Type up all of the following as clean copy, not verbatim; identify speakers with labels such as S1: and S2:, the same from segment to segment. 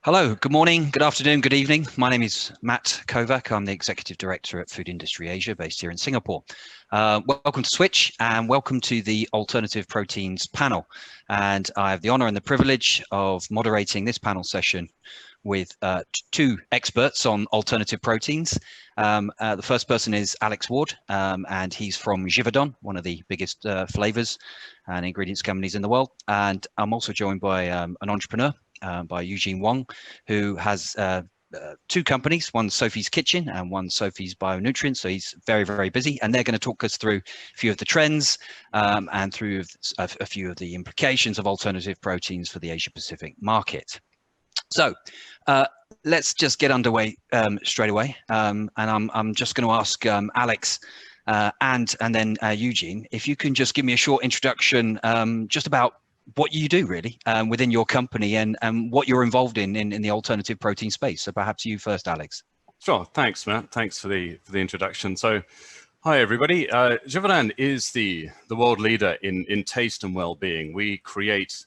S1: Hello, good morning, good afternoon, good evening. My name is Matt Kovac. I'm the Executive Director at Food Industry Asia, based here in Singapore. Welcome to Switch and welcome to the Alternative Proteins panel. And I have the honor and the privilege of moderating this panel session with two experts on alternative proteins. The first person is Alex Ward, and he's from Givaudan, one of the biggest flavors and ingredients companies in the world. And I'm also joined by an entrepreneur, by Eugene Wang, who has two companies, one Sophie's Kitchen and one Sophie's BioNutrients. So he's very, very busy, and they're going to talk us through a few of the trends and through a few of the implications of alternative proteins for the Asia Pacific market. So let's just get underway straight away. And I'm just going to ask Alex and then Eugene, if you can just give me a short introduction just about what you do really within your company and what you're involved in the alternative protein space. So perhaps you first, Alex.
S2: Sure. Thanks, Matt. Thanks for the introduction. So, hi everybody. Givaudan is the world leader in taste and well-being. We create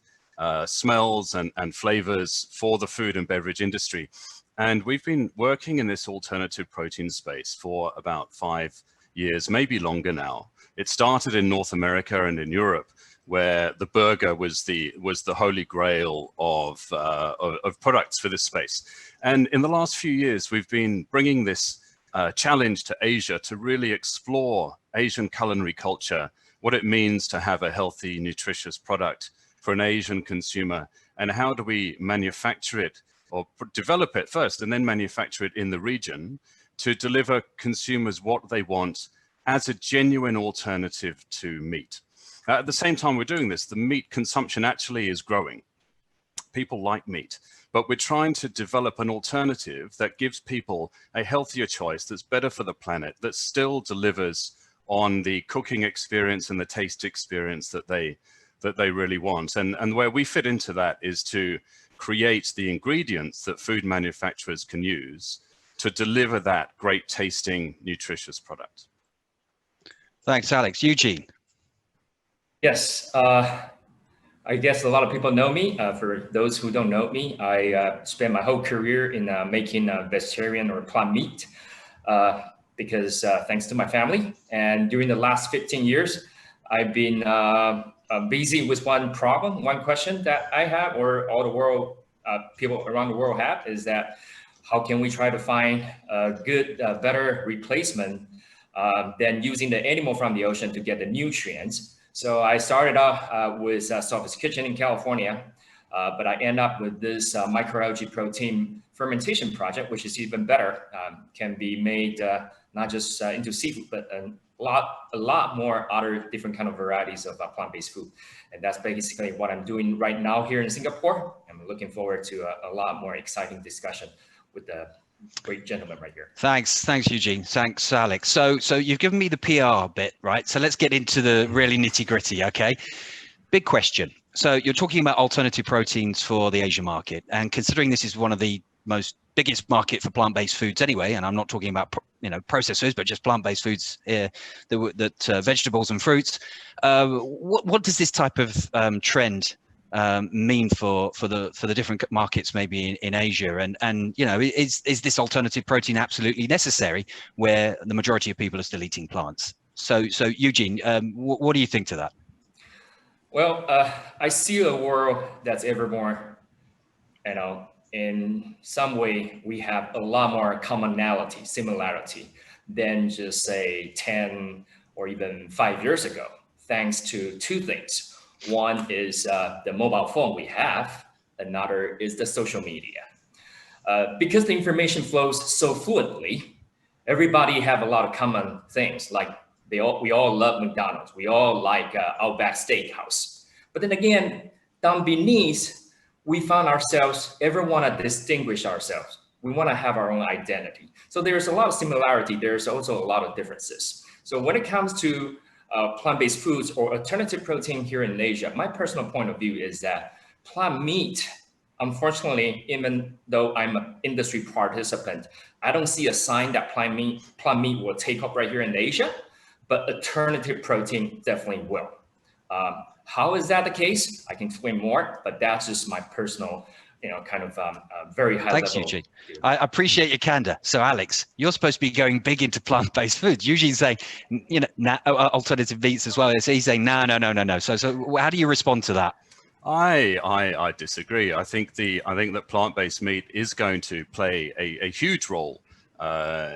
S2: smells and flavors for the food and beverage industry, and we've been working in this alternative protein space for about 5 years, maybe longer now. It started in North America and in Europe, where the burger was the holy grail of products for this space. And in the last few years, we've been bringing this challenge to Asia to really explore Asian culinary culture, what it means to have a healthy, nutritious product for an Asian consumer, and how do we manufacture it or develop it first and then manufacture it in the region to deliver consumers what they want as a genuine alternative to meat. At the same time we're doing this, the meat consumption actually is growing. People like meat, but we're trying to develop an alternative that gives people a healthier choice that's better for the planet, that still delivers on the cooking experience and the taste experience that they really want. And where we fit into that is to create the ingredients that food manufacturers can use to deliver that great tasting, nutritious product.
S1: Thanks, Alex. Eugene.
S3: Yes, I guess a lot of people know me. For those who don't know me, I spent my whole career in making vegetarian or plant meat because thanks to my family. And during the last 15 years, I've been busy with one problem, one question that I have, or all the world, people around the world have, is that how can we try to find a good, better replacement than using the animal from the ocean to get the nutrients. So I started off with Sophie's Kitchen in California, but I end up with this microalgae protein fermentation project, which is even better. Can be made not just into seafood, but a lot more other different kind of varieties of plant-based food. And that's basically what I'm doing right now here in Singapore. I'm looking forward to a lot more exciting discussion with the great gentleman right here.
S1: Thanks, Eugene. Thanks, Alex. So you've given me the PR bit, right? So let's get into the really nitty gritty, okay? Big question. So you're talking about alternative proteins for the Asian market, and considering this is one of the biggest market for plant-based foods anyway, and I'm not talking about processed foods, but just plant-based foods, vegetables and fruits. What does this type of trend mean for the different markets maybe in Asia, and is this alternative protein absolutely necessary where the majority of people are still eating plants? So Eugene, what do you think to that?
S3: Well, I see a world that's ever more, in some way we have a lot more commonality, similarity than just say 10 or even 5 years ago, thanks to two things. One is the mobile phone we have, another is the social media. Because the information flows so fluidly, everybody have a lot of common things, like we all love McDonald's, we all like Outback Steakhouse. But then again, down beneath, we found ourselves, ever want to distinguish ourselves. We want to have our own identity. So there's a lot of similarity, there's also a lot of differences. So when it comes to plant-based foods or alternative protein here in Asia, my personal point of view is that plant meat, unfortunately, even though I'm an industry participant, I don't see a sign that plant meat will take up right here in Asia, but alternative protein definitely will. How is that the case? I can explain more, but that's just my personal kind of very high
S1: Thanks,
S3: level.
S1: Eugene. I appreciate your candor. So, Alex, you're supposed to be going big into plant-based foods. Eugene's saying, alternative meats as well. So he's saying, no. So how do you respond to that?
S2: I disagree. I think that plant-based meat is going to play a huge role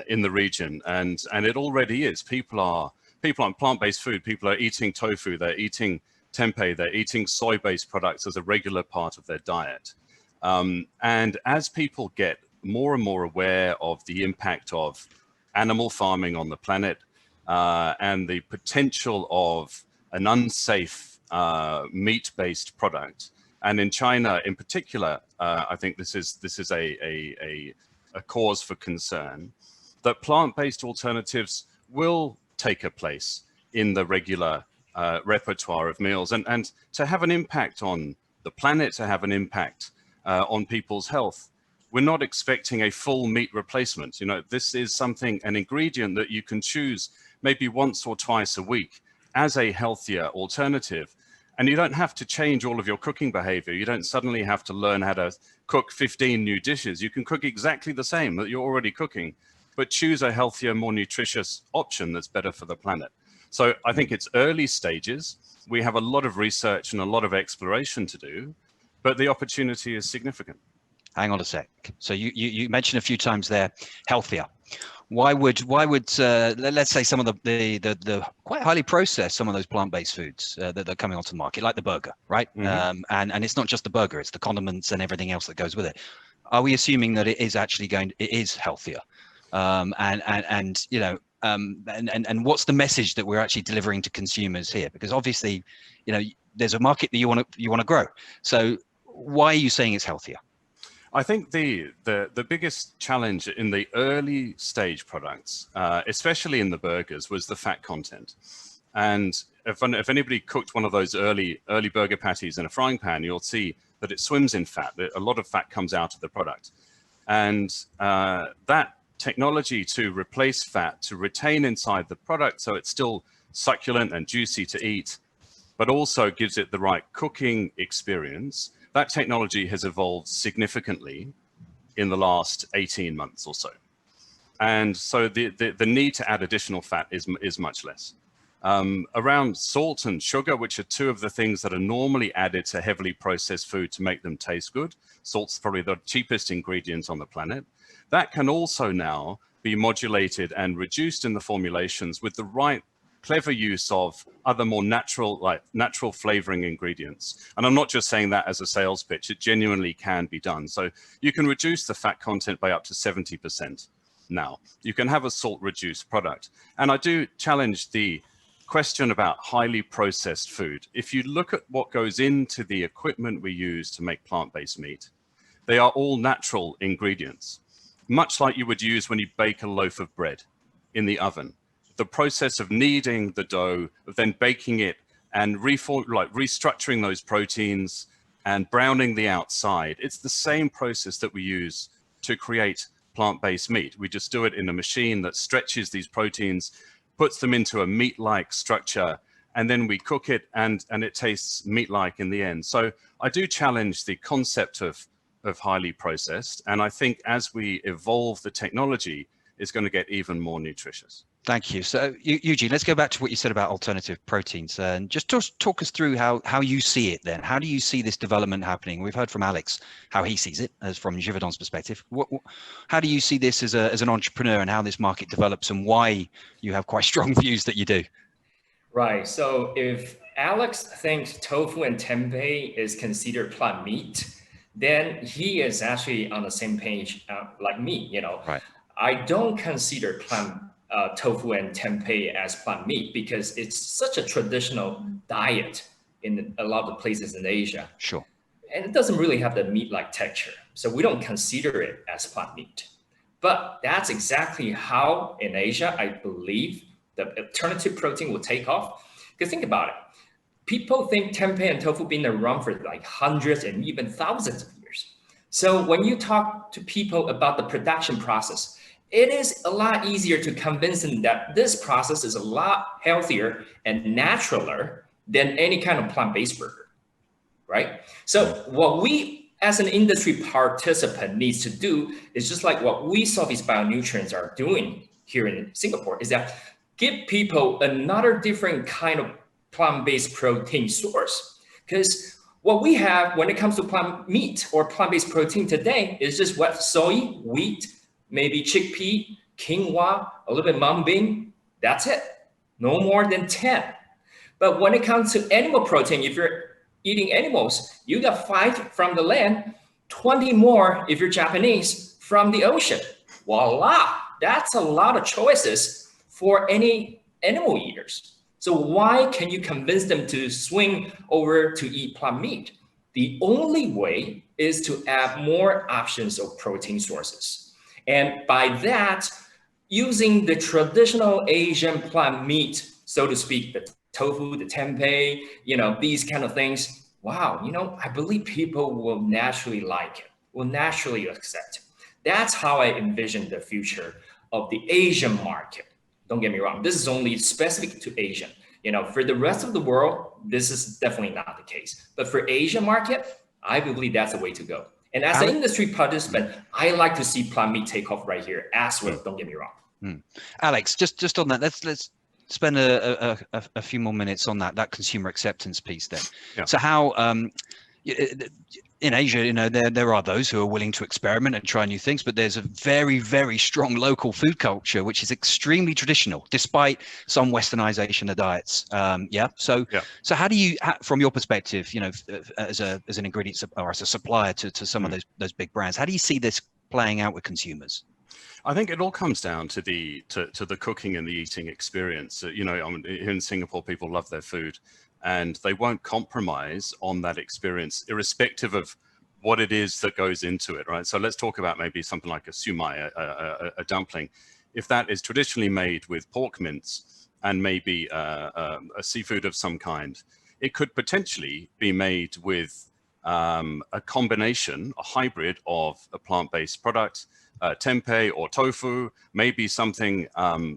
S2: in the region, and it already is. People on plant-based food. People are eating tofu. They're eating tempeh. They're eating soy-based products as a regular part of their diet. And as people get more and more aware of the impact of animal farming on the planet and the potential of an unsafe meat-based product, and in China in particular, I think this is a cause for concern, that plant-based alternatives will take a place in the regular repertoire of meals, and to have an impact on the planet, to have an impact on people's health. We're not expecting a full meat replacement. This is an ingredient that you can choose maybe once or twice a week as a healthier alternative. And you don't have to change all of your cooking behavior. You don't suddenly have to learn how to cook 15 new dishes. You can cook exactly the same that you're already cooking, but choose a healthier, more nutritious option that's better for the planet. So I think it's early stages. We have a lot of research and a lot of exploration to do, but the opportunity is significant.
S1: Hang on a sec. So you mentioned a few times there, healthier. Why would let's say some of the quite highly processed, some of those plant-based foods that are coming onto the market, like the burger, right? Mm-hmm. And it's not just the burger, it's the condiments and everything else that goes with it. Are we assuming that it is actually it is healthier? And what's the message that we're actually delivering to consumers here? Because obviously, there's a market that you want to grow. So why are you saying it's healthier?
S2: I think the biggest challenge in the early stage products, especially in the burgers, was the fat content. And if anybody cooked one of those early burger patties in a frying pan, you'll see that it swims in fat. A lot of fat comes out of the product. And that technology to replace fat, to retain inside the product so it's still succulent and juicy to eat, but also gives it the right cooking experience, that technology has evolved significantly in the last 18 months or so. And so the need to add additional fat is much less. Around salt and sugar, which are two of the things that are normally added to heavily processed food to make them taste good. Salt's probably the cheapest ingredient on the planet. That can also now be modulated and reduced in the formulations with the right clever use of other more natural flavoring ingredients. And I'm not just saying that as a sales pitch, it genuinely can be done. So you can reduce the fat content by up to 70% now. You can have a salt reduced product. And I do challenge the question about highly processed food. If you look at what goes into the equipment we use to make plant-based meat, they are all natural ingredients, much like you would use when you bake a loaf of bread in the oven. The process of kneading the dough, of then baking it and restructuring those proteins and browning the outside. It's the same process that we use to create plant-based meat. We just do it in a machine that stretches these proteins, puts them into a meat-like structure, and then we cook it and it tastes meat-like in the end. So I do challenge the concept of highly processed. And I think as we evolve the technology, it's going to get even more nutritious.
S1: Thank you. So Eugene, let's go back to what you said about alternative proteins and just talk us through how you see it then. How do you see this development happening? We've heard from Alex how he sees it as from Givaudan's perspective. How do you see this as an entrepreneur and how this market develops and why you have quite strong views that you do?
S3: Right. So if Alex thinks tofu and tempeh is considered plant meat, then he is actually on the same page like me. Right. I don't consider tofu and tempeh as plant meat because it's such a traditional diet in a lot of places in Asia.
S1: Sure.
S3: And it doesn't really have the meat-like texture. So we don't consider it as plant meat. But that's exactly how in Asia, I believe the alternative protein will take off. Because think about it. People think tempeh and tofu been around for like hundreds and even thousands of years. So when you talk to people about the production process, it is a lot easier to convince them that this process is a lot healthier and naturaler than any kind of plant-based burger, right? So what we as an industry participant needs to do is just like what we Sophie's BioNutrients are doing here in Singapore, is that give people another different kind of plant-based protein source. Because what we have when it comes to plant meat or plant-based protein today is just what? Soy, wheat, maybe chickpea, quinoa, a little bit mung bean. That's it. No more than 10. But when it comes to animal protein, if you're eating animals, you got 5 from the land, 20 more if you're Japanese from the ocean. Voila, that's a lot of choices for any animal eaters. So why can you convince them to swing over to eat plant meat? The only way is to add more options of protein sources. And by that, using the traditional Asian plant meat, so to speak, the tofu, the tempeh, these kind of things, wow, I believe people will naturally like it, will naturally accept it. That's how I envision the future of the Asian market. Don't get me wrong, this is only specific to Asian. For the rest of the world, this is definitely not the case. But for Asian market, I believe that's the way to go. And as an industry participant, I like to see plant meat take off right here as well. Don't get me wrong.
S1: Alex, just on that, let's spend a few more minutes on that consumer acceptance piece then. Yeah. So how in Asia, there are those who are willing to experiment and try new things, but there's a very, very strong local food culture, which is extremely traditional, despite some westernization of diets. So how do you, from your perspective, as an ingredient or as a supplier to some of those big brands, how do you see this playing out with consumers?
S2: I think it all comes down to the cooking and the eating experience. Here in Singapore, people love their food, and they won't compromise on that experience, irrespective of what it is that goes into it, right? So let's talk about maybe something like a sumai, a dumpling. If that is traditionally made with pork mince and maybe a seafood of some kind, it could potentially be made with a combination, a hybrid of a plant-based product, tempeh or tofu, maybe something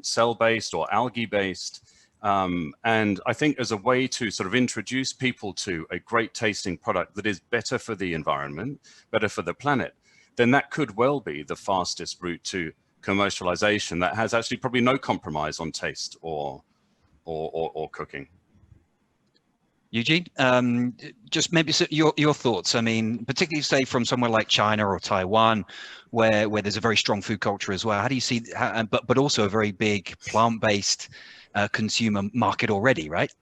S2: cell-based or algae-based. And I think as a way to sort of introduce people to a great tasting product that is better for the environment, better for the planet, then that could well be the fastest route to commercialization that has actually probably no compromise on taste or cooking.
S1: Eugene, just maybe your thoughts. I mean, particularly say from somewhere like China or Taiwan, where there's a very strong food culture as well. How do you see, but also a very big plant-based consumer market already, right?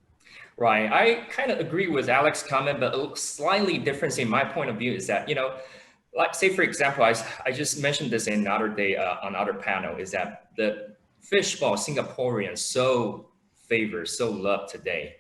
S3: Right. I kind of agree with Alex's comment, but a slightly difference in my point of view is that, like say, for example, I just mentioned this in another day on other panel, is that the fishball Singaporeans so favor, so love today.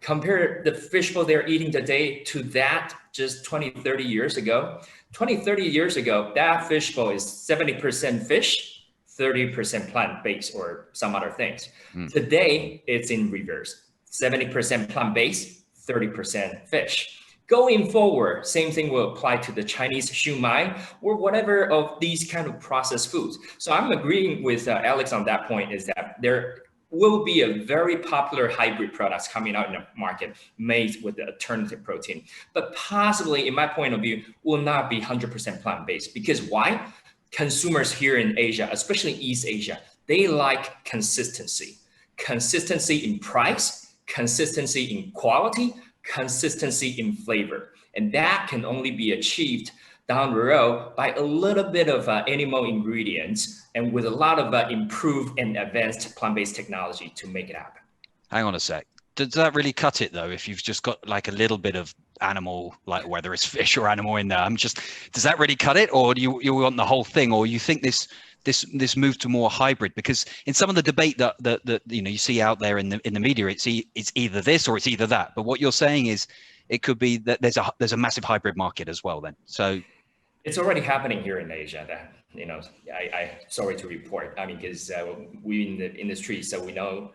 S3: Compare the fishbowl they're eating today to that just 20, 30 years ago. 20, 30 years ago, that fishbowl is 70% fish, 30% plant-based or some other things. Today, it's in reverse. 70% plant-based, 30% fish. Going forward, same thing will apply to the Chinese shumai or whatever of these kind of processed foods. So I'm agreeing with Alex on that point, is that there will be a very popular hybrid products coming out in the market made with the alternative protein. But possibly, in my point of view, will not be 100% plant-based. Because why? Consumers here in Asia, especially East Asia, they like consistency. Consistency in price, consistency in quality, consistency in flavor. And that can only be achieved down the road by a little bit of animal ingredients and with a lot of improved and advanced plant-based technology to make it happen.
S1: Hang on a sec. Does that really cut it though? If you've just got like a little bit of animal, like whether it's fish or animal in there, does that really cut it? Or do you want the whole thing? Or you think this move to more hybrid? Because in some of the debate that you see out there in the media, it's either this or it's either that. But what you're saying is it could be that there's a massive hybrid market as well then. So
S3: it's already happening here in Asia. That I sorry to report. I mean, because we in the industry, so we know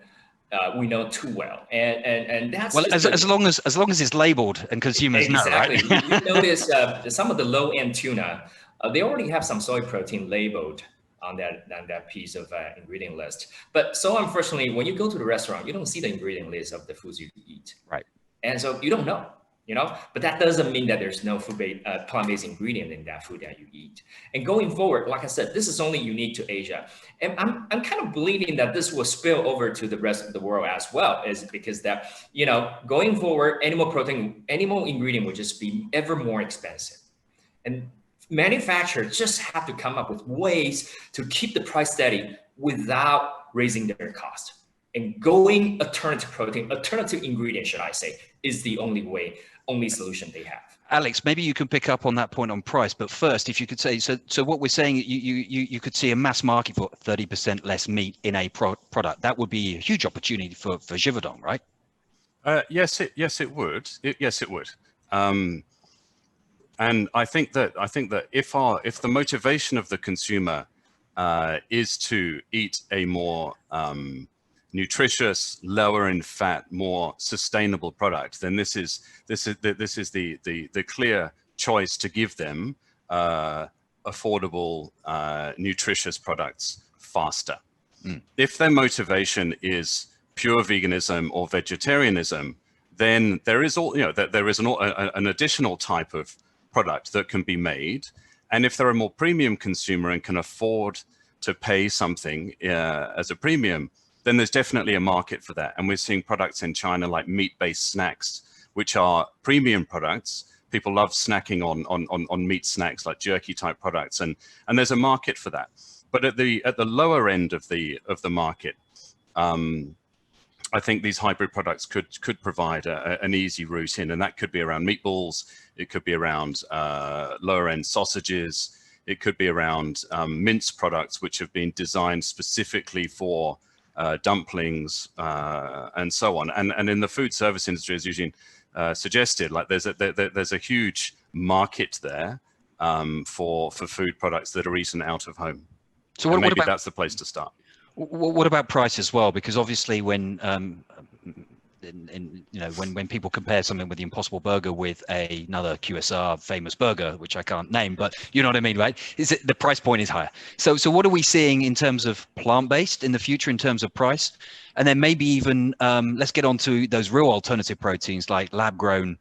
S3: too well, and that's
S1: well as long as it's labeled and consumers know, right?
S3: We notice some of the low end tuna, they already have some soy protein labeled on that piece of ingredient list. But so unfortunately, when you go to the restaurant, you don't see the ingredient list of the foods you eat.
S1: Right.
S3: And so you don't know. but that doesn't mean that there's no plant-based ingredient in that food that you eat. And going forward, like I said, this is only unique to Asia. And I'm kind of believing that this will spill over to the rest of the world as well, is because that, going forward, animal ingredient will just be ever more expensive. And manufacturers just have to come up with ways to keep the price steady without raising their cost. And going alternative ingredient, should I say, is the only solution they have.
S1: Alex, maybe you can pick up on that point on price, but first, if you could say, so what we're saying, you could see a mass market for 30% less meat in a product. That would be a huge opportunity for Givaudan, right?
S2: Yes, it would. Yes, it would. And I think that if the motivation of the consumer is to eat a more nutritious, lower in fat, more sustainable product, then this is the clear choice to give them affordable, nutritious products faster. If their motivation is pure veganism or vegetarianism, then there is an additional type of product that can be made. And if they're a more premium consumer and can afford to pay something as a premium, then there's definitely a market for that. And we're seeing products in China like meat-based snacks, which are premium products. People love snacking on meat snacks, like jerky type products, and there's a market for that. But at the lower end of the market, I think these hybrid products could provide an easy route in, and that could be around meatballs. It could be around lower end sausages. It could be around mince products, which have been designed specifically for dumplings and so on. And in the food service industry, as Eugene suggested, like there's a huge market there for food products that are eaten out of home. So what about, that's the place to start.
S1: What about price as well? Because obviously, when when people compare something with the Impossible Burger with another QSR famous burger, which I can't name, but you know what I mean, right? The price point is higher. So what are we seeing in terms of plant-based in the future in terms of price? And then maybe even let's get on to those real alternative proteins like lab-grown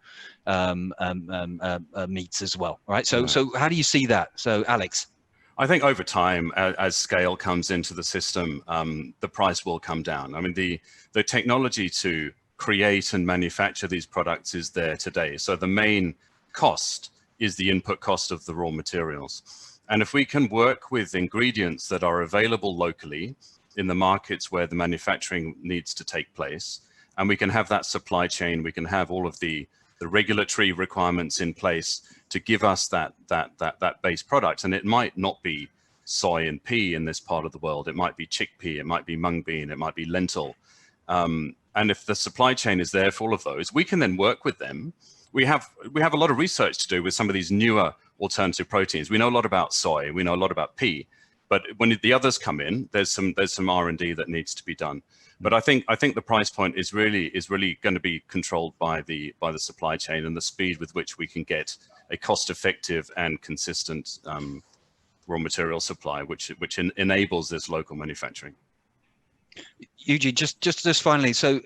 S1: meats as well, right? So how do you see that? So Alex.
S2: I think over time, as scale comes into the system, the price will come down. I mean, the technology to create and manufacture these products is there today. So the main cost is the input cost of the raw materials. And if we can work with ingredients that are available locally in the markets where the manufacturing needs to take place, and we can have that supply chain, we can have all of the regulatory requirements in place to give us that base product. And it might not be soy and pea in this part of the world. It might be chickpea, it might be mung bean, it might be lentil. And if the supply chain is there for all of those, we can then work with them. We have a lot of research to do with some of these newer alternative proteins. We know a lot about soy, we know a lot about pea, but when the others come in, there's some R&D that needs to be done. But I think the price point is really going to be controlled by the supply chain and the speed with which we can get a cost-effective and consistent raw material supply, which enables this local manufacturing.
S1: Eugene, just finally, so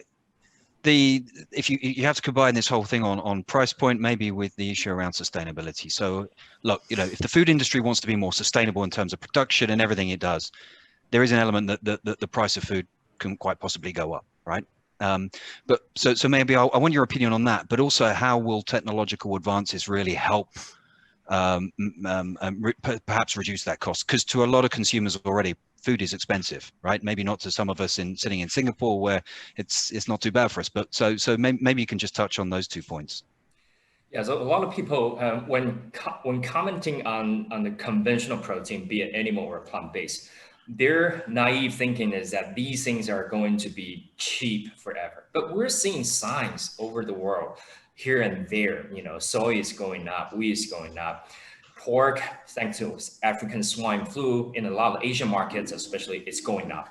S1: if you have to combine this whole thing on price point, maybe with the issue around sustainability. So look, if the food industry wants to be more sustainable in terms of production and everything it does, there is an element that the price of food can quite possibly go up, right? But so maybe I want your opinion on that, but also how will technological advances really help perhaps reduce that cost? Because to a lot of consumers already, food is expensive, right? Maybe not to some of us sitting in Singapore where it's not too bad for us, but so maybe you can just touch on those 2 points.
S3: Yeah, so a lot of people, when commenting on the conventional protein, be it animal or plant-based, their naive thinking is that these things are going to be cheap forever. But we're seeing signs over the world here and there. Soy is going up, wheat is going up. Pork, thanks to African swine flu in a lot of Asian markets, especially, it's going up.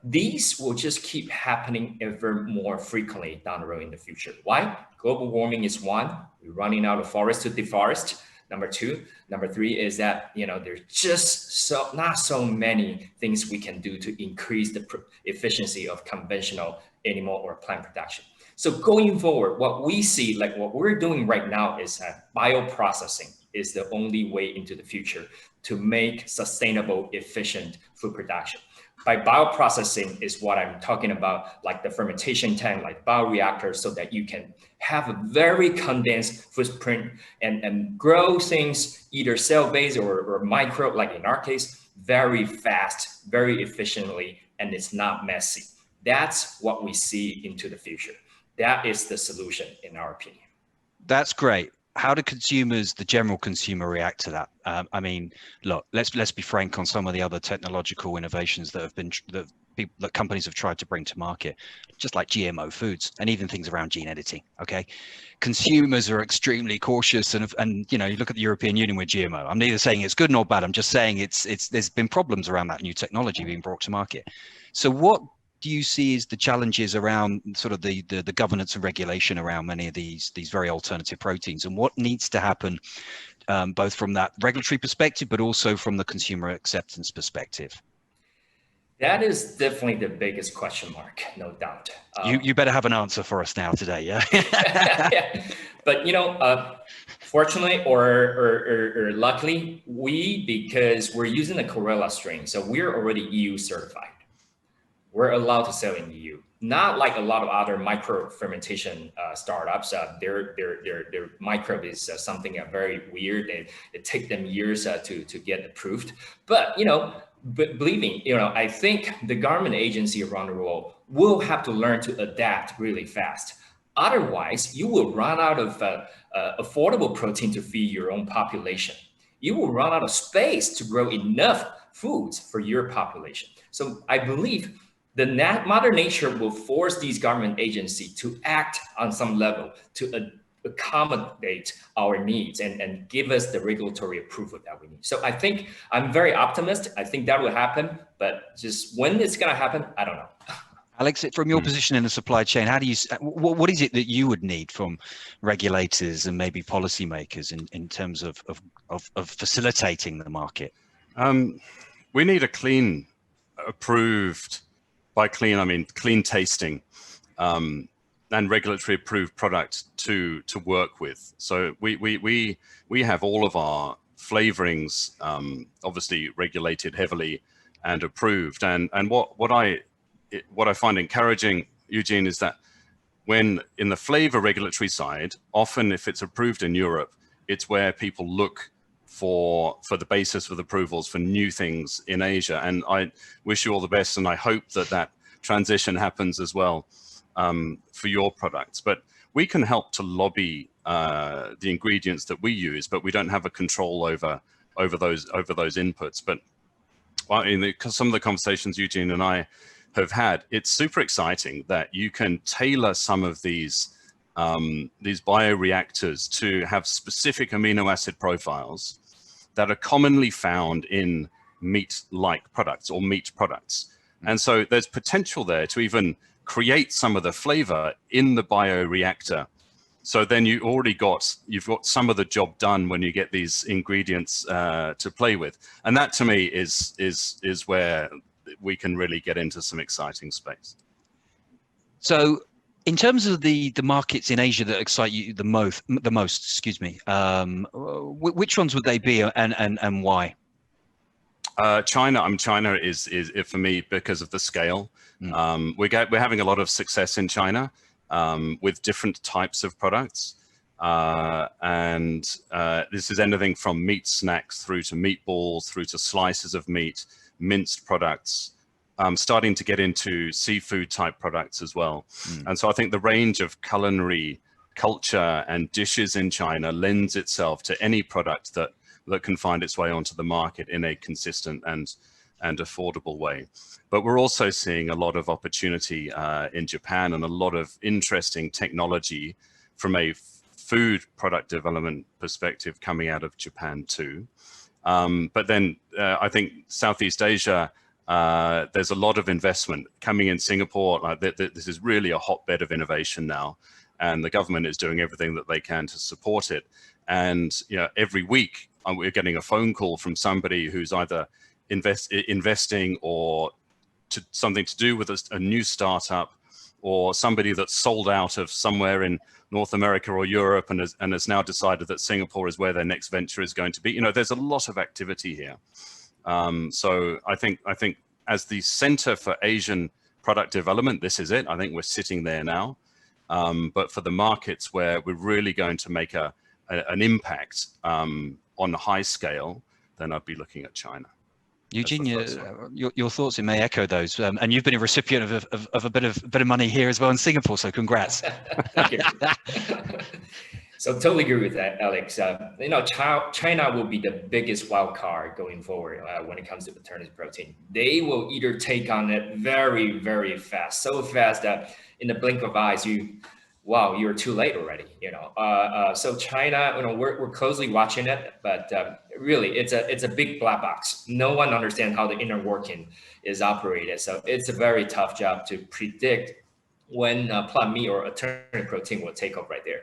S3: These will just keep happening ever more frequently down the road in the future. Why? Global warming is one. We're running out of forest to deforest. Number two. Number three is that, there's just not so many things we can do to increase the efficiency of conventional animal or plant production. So going forward, what we see, like what we're doing right now, is that bioprocessing is the only way into the future to make sustainable, efficient food production. By bioprocessing is what I'm talking about, like the fermentation tank, like bioreactors, so that you can have a very condensed footprint and grow things either cell-based or micro, like in our case, very fast, very efficiently, and it's not messy. That's what we see into the future. That is the solution, in our opinion.
S1: That's great. How do consumers, the general consumer, react to that? I mean, look, let's be frank on some of the other technological innovations that have been that companies have tried to bring to market, just like GMO foods and even things around gene editing. Okay, consumers are extremely cautious, and you know, you look at the European Union with GMO. I'm neither saying it's good nor bad. I'm just saying there's been problems around that new technology being brought to market. So what do you see as the challenges around sort of the governance and regulation around many of these very alternative proteins, and what needs to happen both from that regulatory perspective, but also from the consumer acceptance perspective?
S3: That is definitely the biggest question mark, no doubt.
S1: You better have an answer for us now today, yeah?
S3: Yeah. But you know, fortunately or luckily, because we're using the Corella strain, so we're already EU certified. We're allowed to sell in EU. Not like a lot of other micro fermentation startups. Their microbe is something very weird. It takes them years to get approved. But you know, believe me, you know, I think the government agency around the world will have to learn to adapt really fast. Otherwise, you will run out of affordable protein to feed your own population. You will run out of space to grow enough foods for your population. So I believe the Mother Nature will force these government agencies to act on some level to accommodate our needs and give us the regulatory approval that we need. So I think I'm very optimistic. I think that will happen, but just when it's going to happen, I don't know.
S1: Alex, from your position in the supply chain, how do you, what is it that you would need from regulators and maybe policymakers in terms of facilitating the market?
S2: We need a clean, approved, by clean, I mean clean tasting, and regulatory approved product to work with. So we have all of our flavorings obviously regulated heavily and approved. And what I find encouraging, Eugene, is that when in the flavor regulatory side, often if it's approved in Europe, it's where people look for the basis of the approvals for new things in Asia. And I wish you all the best, and I hope that transition happens as well for your products. But we can help to lobby the ingredients that we use, but we don't have a control over those inputs. But well, in some of the conversations Eugene and I have had, it's super exciting that you can tailor some of these bioreactors to have specific amino acid profiles that are commonly found in meat-like products or meat products. And so there's potential there to even create some of the flavor in the bioreactor. So then you've got some of the job done when you get these ingredients to play with. And that to me is where we can really get into some exciting space.
S1: So in terms of the markets in Asia that excite you the most, excuse me, which ones would they be and why?
S2: China. China is for me because of the scale. We're having a lot of success in China with different types of products, and this is anything from meat snacks through to meatballs, through to slices of meat, minced products. Starting to get into seafood type products as well. And so I think the range of culinary culture and dishes in China lends itself to any product that can find its way onto the market in a consistent and affordable way. But we're also seeing a lot of opportunity in Japan and a lot of interesting technology from a food product development perspective coming out of Japan too. But then I think Southeast Asia, there's a lot of investment coming in Singapore. This is really a hotbed of innovation now, and the government is doing everything that they can to support it. And you know, every week we're getting a phone call from somebody who's either investing or something to do with a new startup or somebody that's sold out of somewhere in North America or Europe and has now decided that Singapore is where their next venture is going to be. There's a lot of activity here. So I think as the center for Asian product development, this is it. I think we're sitting there now. But for the markets where we're really going to make an impact on a high scale, then I'd be looking at China.
S1: Eugene, your thoughts may echo those, and you've been a recipient of a bit of money here as well in Singapore. So congrats.
S3: Thank you. So totally agree with that, Alex. China will be the biggest wild card going forward when it comes to alternative protein. They will either take on it very, very fast, so fast that in the blink of eyes, you're too late already. So China, we're closely watching it, but really, it's a big black box. No one understands how the inner working is operated. So it's a very tough job to predict when plant meat or alternative protein will take off right there.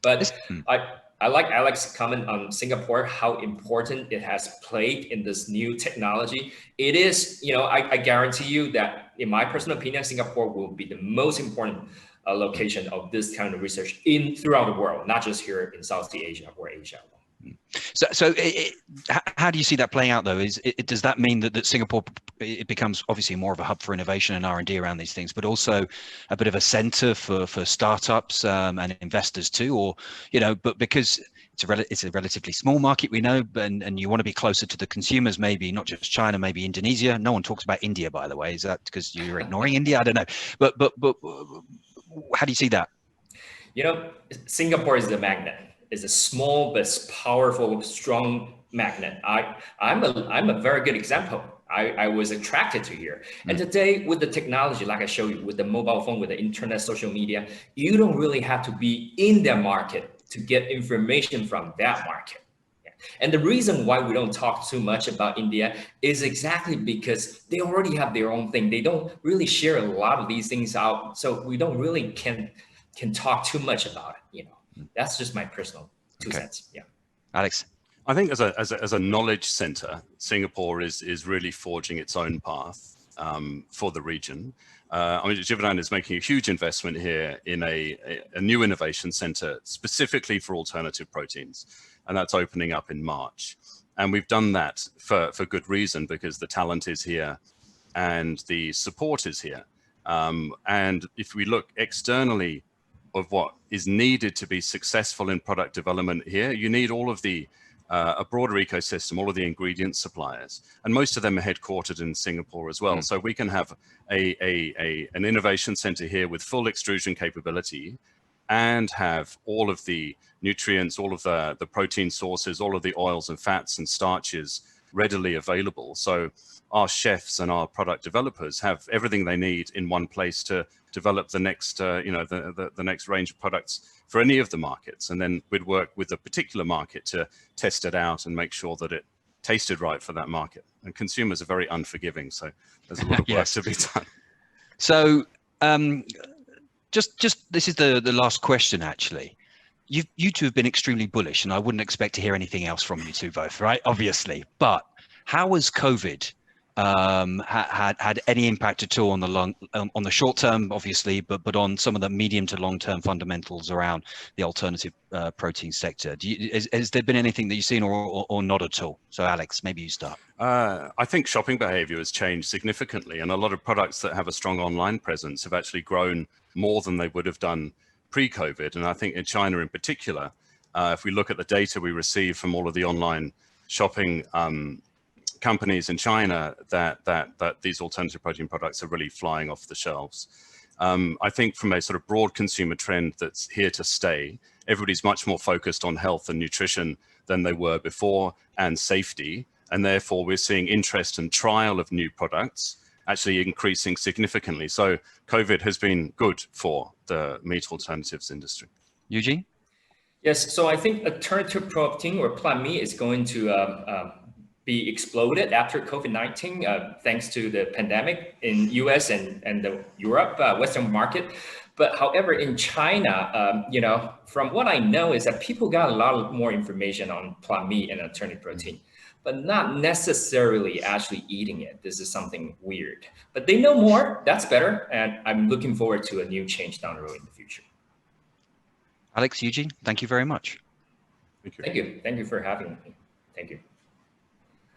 S3: But I like Alex's comment on Singapore, how important it has played in this new technology. It is, I guarantee you that, in my personal opinion, Singapore will be the most important location of this kind of research throughout the world, not just here in Southeast Asia or Asia.
S1: So how do you see that playing out, though? Does that mean that Singapore, it becomes obviously more of a hub for innovation and R&D around these things, but also a bit of a center for startups and investors too? Or, but because it's a relatively small market, we know, and you want to be closer to the consumers, maybe not just China, maybe Indonesia. No one talks about India, by the way. Is that because you're ignoring India? I don't know. But how do you see that?
S3: Singapore is the magnet. It's a small but powerful, strong magnet. I'm a very good example. I was attracted to here. And today, with the technology, like I showed you, with the mobile phone, with the internet, social media, you don't really have to be in that market to get information from that market. And the reason why we don't talk too much about India is exactly because they already have their own thing. They don't really share a lot of these things out. So we don't really can talk too much about it. That's just my personal 2 cents. Yeah.
S1: Alex?
S2: I think as a knowledge center, Singapore is really forging its own path for the region. Givaudan is making a huge investment here in a new innovation center specifically for alternative proteins, and that's opening up in March. And we've done that for good reason, because the talent is here and the support is here. And if we look externally of what is needed to be successful in product development here, you need all of a broader ecosystem, all of the ingredient suppliers, and most of them are headquartered in Singapore as well. So we can have an innovation center here with full extrusion capability, and have all of the nutrients, all of the protein sources, all of the oils and fats and starches readily available. So our chefs and our product developers have everything they need in one place to develop the next, the next range of products for any of the markets. And then we'd work with a particular market to test it out and make sure that it tasted right for that market. And consumers are very unforgiving, so there's a lot of work to be done.
S1: So just this is the last question, actually. You two have been extremely bullish, and I wouldn't expect to hear anything else from you two both, right? Obviously. But how has COVID had any impact at all on the short term, obviously, but on some of the medium to long term fundamentals around the alternative protein sector? Has there been anything that you've seen, or not at all? So Alex, maybe you start.
S2: I think shopping behavior has changed significantly, and a lot of products that have a strong online presence have actually grown more than they would have done pre-COVID. And I think in China in particular, if we look at the data we receive from all of the online shopping companies in China, that these alternative protein products are really flying off the shelves. I think from a sort of broad consumer trend that's here to stay, everybody's much more focused on health and nutrition than they were before, and safety. And therefore we're seeing interest and trial of new products actually increasing significantly. So COVID has been good for the meat alternatives industry.
S1: Eugene?
S3: Yes, so I think alternative protein or plant meat is going to be exploded after COVID-19, thanks to the pandemic in US and the Europe, Western market. But however, in China, you know, from what I know is that people got a lot more information on plant meat and alternative protein, but not necessarily actually eating it. This is something weird, but they know more. That's better. And I'm looking forward to a new change down the road in the future.
S1: Alex, Eugene, thank you very much.
S2: Thank you.
S3: Thank you. Thank you for having me. Thank you.